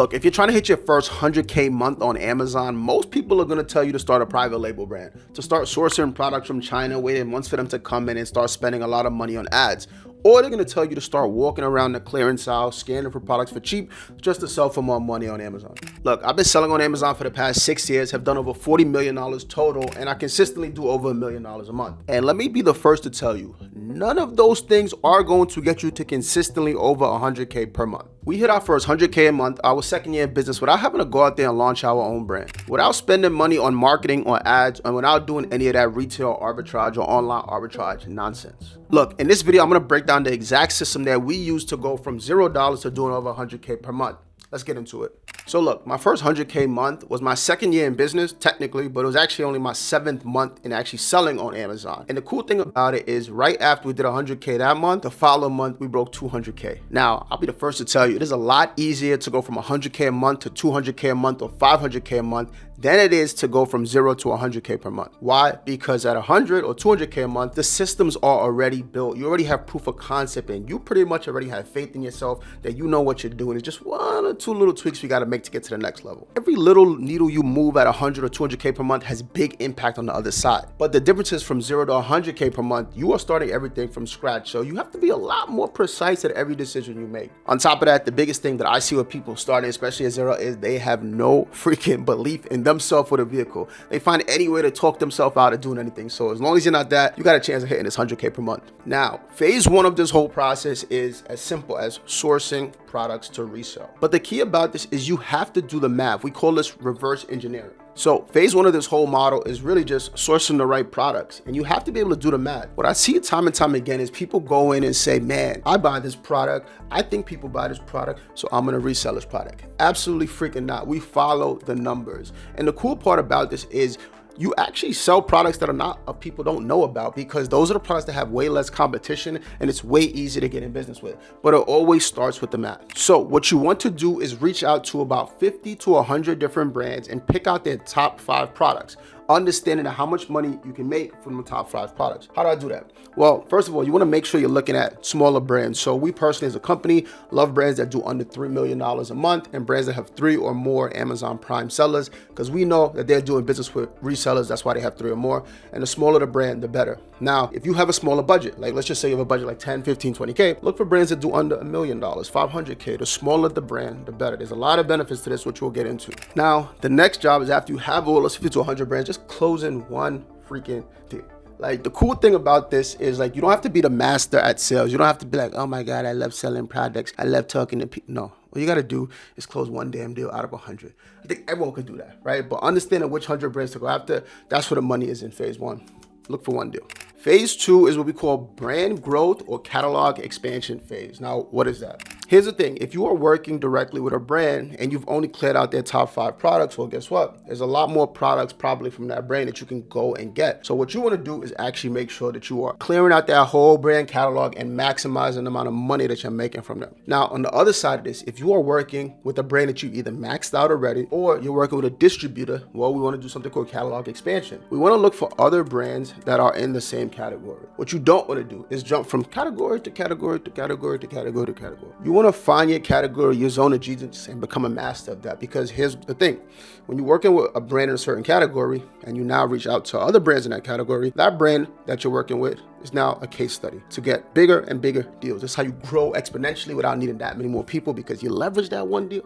Look, if you're trying to hit your first 100K month on Amazon, most people are going to tell you to start a private label brand, to start sourcing products from China, waiting months for them to come in and start spending a lot of money on ads. Or they're going to tell you to start walking around the clearance aisle, scanning for products for cheap, just to sell for more money on Amazon. Look, I've been selling on Amazon for the past 6 years, have done over $40 million total, and I consistently do over $1 million a month. And let me be the first to tell you, none of those things are going to get you to consistently over 100K per month. We hit our first 100K a month, our second year in business, without having to go out there and launch our own brand, without spending money on marketing or ads, and without doing any of that retail arbitrage or online arbitrage nonsense. Look, in this video, I'm going to break down the exact system that we use to go from $0 to doing over 100K per month. Let's get into it. So look, my first 100K month was my second year in business, technically, but it was actually only my 7th month in actually selling on Amazon. And the cool thing about it is right after we did 100K that month, the following month, we broke 200K. Now, I'll be the first to tell you, it is a lot easier to go from 100K a month to 200K a month or 500K a month than it is to go from 0 to 100K per month. Why? Because at 100 or 200K a month, the systems are already built. You already have proof of concept, and you pretty much already have faith in yourself that you know what you're doing. It's just one or two little tweaks you got to make to get to the next level. Every little needle you move at 100 or 200K per month has big impact on the other side. But the difference is from 0 to 100K per month, you are starting everything from scratch. So you have to be a lot more precise at every decision you make. On top of that, the biggest thing that I see with people starting, especially at 0, is they have no freaking belief in themselves with a vehicle. They find any way to talk themselves out of doing anything. So as long as you're not that, you got a chance of hitting this 100K per month. Now, phase 1 of this whole process is as simple as sourcing products to resell. But the key about this is you have to do the math. We call this reverse engineering. So phase 1 of this whole model is really just sourcing the right products, and you have to be able to do the math. What I see time and time again is people go in and say, man, I buy this product, I think people buy this product, so I'm gonna resell this product. Absolutely freaking not. We follow the numbers. And the cool part about this is you actually sell products that are not people don't know about, because those are the products that have way less competition and it's way easier to get in business with. But it always starts with the math. So what you want to do is reach out to about 50 to 100 different brands and pick out their top 5 products, understanding how much money you can make from the top 5 products. How do I do that? Well, first of all, you want to make sure you're looking at smaller brands. So we personally as a company love brands that do under $3 million a month and brands that have 3 or more Amazon Prime sellers, because we know that they're doing business with resellers. That's why they have 3 or more. And the smaller the brand, the better. Now, if you have a smaller budget, like let's just say you have a budget like 10, 15, 20K, look for brands that do under $1 million, 500K. The smaller the brand, the better. There's a lot of benefits to this, which we'll get into. Now, the next job is after you have all those 50 to 100 brands, just closing one freaking deal. Like, the cool thing about this is, like, you don't have to be the master at sales. You don't have to be like, oh my God, I love selling products, I love talking to people. No, what you got to do is close one damn deal out of 100. I think everyone could do that, right? But understanding which 100 brands to go after, that's where the money is in phase 1. Look for one deal. Phase 2 is what we call brand growth or catalog expansion phase. Now, what is that? Here's the thing. If you are working directly with a brand and you've only cleared out their top 5 products, well, guess what? There's a lot more products probably from that brand that you can go and get. So what you want to do is actually make sure that you are clearing out that whole brand catalog and maximizing the amount of money that you're making from them. Now, on the other side of this, if you are working with a brand that you either maxed out already or you're working with a distributor, well, we want to do something called catalog expansion. We want to look for other brands that are in the same category. What you don't want to do is jump from category to category to category to category to category. You want to find your category, your zone of genius, and become a master of that. Because here's the thing. When you're working with a brand in a certain category and you now reach out to other brands in that category, that brand that you're working with is now a case study to get bigger and bigger deals. That's how you grow exponentially without needing that many more people, because you leverage that one deal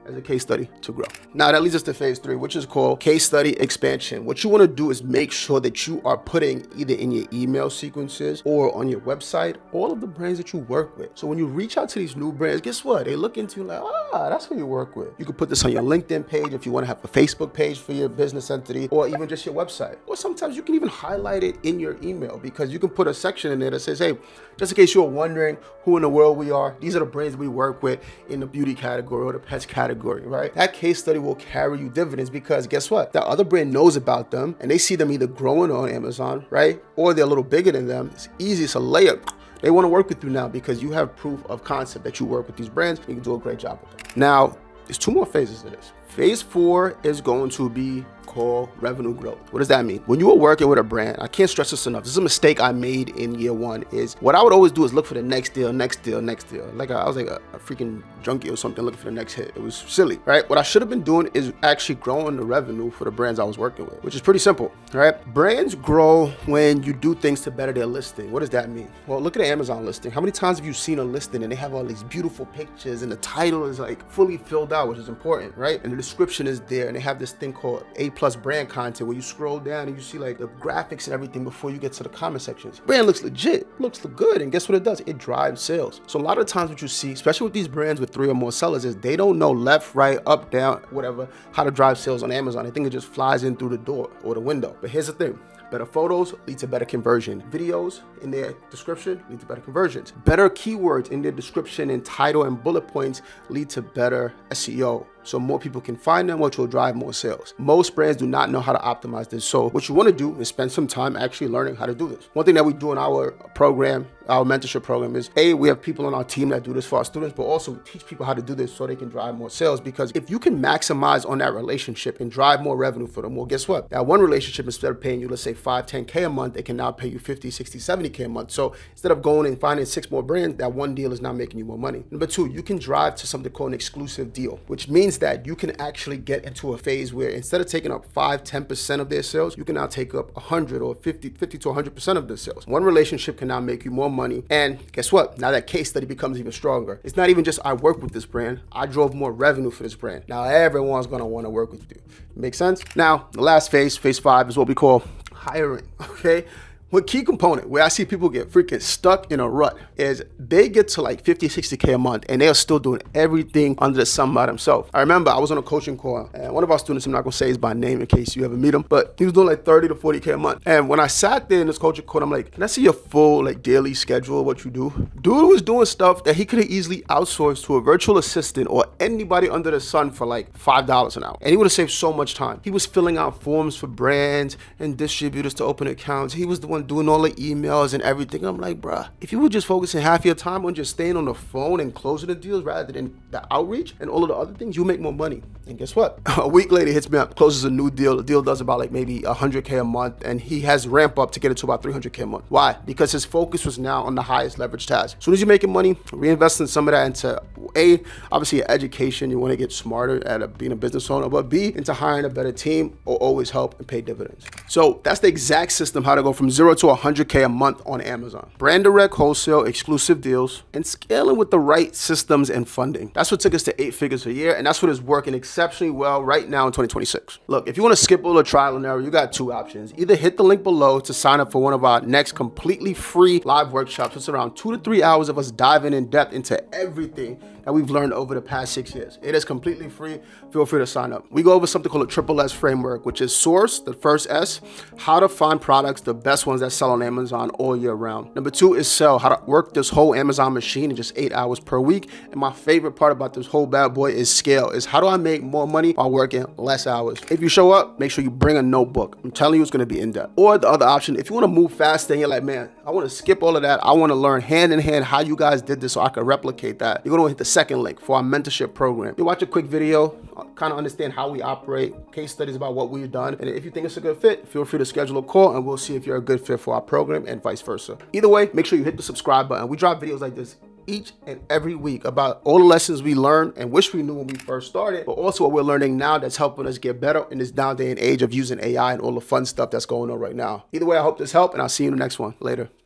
as a case study to grow. Now that leads us to phase 3, which is called case study expansion. What you want to do is make sure that you are putting either in your email sequences or on your website all of the brands that you work with. So when you reach out to these new brands, guess what? They look into you like, that's who you work with. You can put this on your LinkedIn page if you want to have a Facebook page for your business entity, or even just your website. Or sometimes you can even highlight it in your email, because you can put a section in there that says, hey, just in case you're wondering who in the world we are, these are the brands we work with in the beauty category or the pets category, right? That case study will carry you dividends, because guess what? That other brand knows about them and they see them either growing on Amazon, right? Or they're a little bigger than them. It's easy, it's a layup. They want to work with you now because you have proof of concept that you work with these brands and you can do a great job with them. Now, there's 2 more phases to this. Phase 4 is going to be called revenue growth. What does that mean? When you are working with a brand, I can't stress this enough. This is a mistake I made in year 1 is what I would always do is look for the next deal. Like I was like a freaking junkie or something looking for the next hit. It was silly, right? What I should have been doing is actually growing the revenue for the brands I was working with, which is pretty simple, right? Brands grow when you do things to better their listing. What does that mean? Well, look at the Amazon listing. How many times have you seen a listing and they have all these beautiful pictures and the title is like fully filled out, which is important, right? And the description is there and they have this thing called A+ brand content where you scroll down and you see like the graphics and everything before you get to the comment sections. Brand looks legit, looks good, and guess what it does? It drives sales. So a lot of times what you see, especially with these brands with 3 or more sellers, is they don't know left, right, up, down, whatever, how to drive sales on Amazon. They think it just flies in through the door or the window. But here's the thing. Better photos lead to better conversion. Videos in their description lead to better conversions. Better keywords in their description and title and bullet points lead to better SEO. So more people can find them, which will drive more sales. Most brands do not know how to optimize this. So what you want to do is spend some time actually learning how to do this. One thing that we do in our program, our mentorship program is, we have people on our team that do this for our students, but also we teach people how to do this so they can drive more sales. Because if you can maximize on that relationship and drive more revenue for them, well, guess what? That one relationship, instead of paying you, let's say 5, 10K a month, they can now pay you 50, 60, 70K a month. So instead of going and finding 6 more brands, that one deal is now making you more money. Number 2, you can drive to something called an exclusive deal, which means that you can actually get into a phase where instead of taking up 5, 10% of their sales, you can now take up 100 or 50 to 100% of their sales. One relationship can now make you more money. And guess what? Now that case study becomes even stronger. It's not even just I work with this brand, I drove more revenue for this brand. Now everyone's gonna wanna work with you. Make sense? Now, the last phase, phase 5, is what we call hiring, okay? One key component where I see people get freaking stuck in a rut is they get to like 50, 60K a month and they are still doing everything under the sun by themselves. I remember I was on a coaching call and one of our students, I'm not gonna say his by name in case you ever meet him, but he was doing like 30 to 40K a month. And when I sat there in this coaching call, I'm like, can I see your full like daily schedule of what you do? Dude was doing stuff that he could have easily outsourced to a virtual assistant or anybody under the sun for like $5 an hour. And he would have saved so much time. He was filling out forms for brands and distributors to open accounts. He was the one doing all the emails and everything. I'm like, bruh, if you were just focusing half your time on just staying on the phone and closing the deals rather than the outreach and all of the other things, you make more money. And guess what? A week later, he hits me up, closes a new deal. The deal does about like maybe 100K a month, and he has ramp up to get it to about 300K a month. Why? Because his focus was now on the highest leverage task. As soon as you're making money, reinvest in some of that into A, obviously your education. You want to get smarter at being a business owner, but B, into hiring a better team will always help and pay dividends. So that's the exact system, how to go from 0 to 100K a month on Amazon. Brand direct wholesale, exclusive deals, and scaling with the right systems and funding. That's what took us to 8 figures a year, and that's what is working exceptionally well right now in 2026. Look, if you want to skip all the trial and error, you got 2 options. Either hit the link below to sign up for one of our next completely free live workshops. It's around 2 to 3 hours of us diving in depth into everything that we've learned over the past 6 years. It is completely free. Feel free to sign up. We go over something called a triple S framework, which is source, the first S, how to find products, the best ones that sell on Amazon all year round. Number 2 is sell, how to work this whole Amazon machine in just 8 hours per week. And my favorite part about this whole bad boy is scale, is how do I make more money while working less hours? If you show up, make sure you bring a notebook. I'm telling you, it's going to be in depth. Or the other option, if you want to move faster and you're like, man, I want to skip all of that. I want to learn hand in hand how you guys did this so I can replicate that. You're going to hit the second link for our mentorship program. You watch a quick video, kind of understand how we operate, case studies about what we've done. And if you think it's a good fit, feel free to schedule a call and we'll see if you're a good fit for our program and vice versa. Either way, make sure you hit the subscribe button. We drop videos like this each and every week about all the lessons we learned and wish we knew when we first started, but also what we're learning now that's helping us get better in this down day and age of using AI and all the fun stuff that's going on right now. Either way, I hope this helped, and I'll see you in the next one. Later.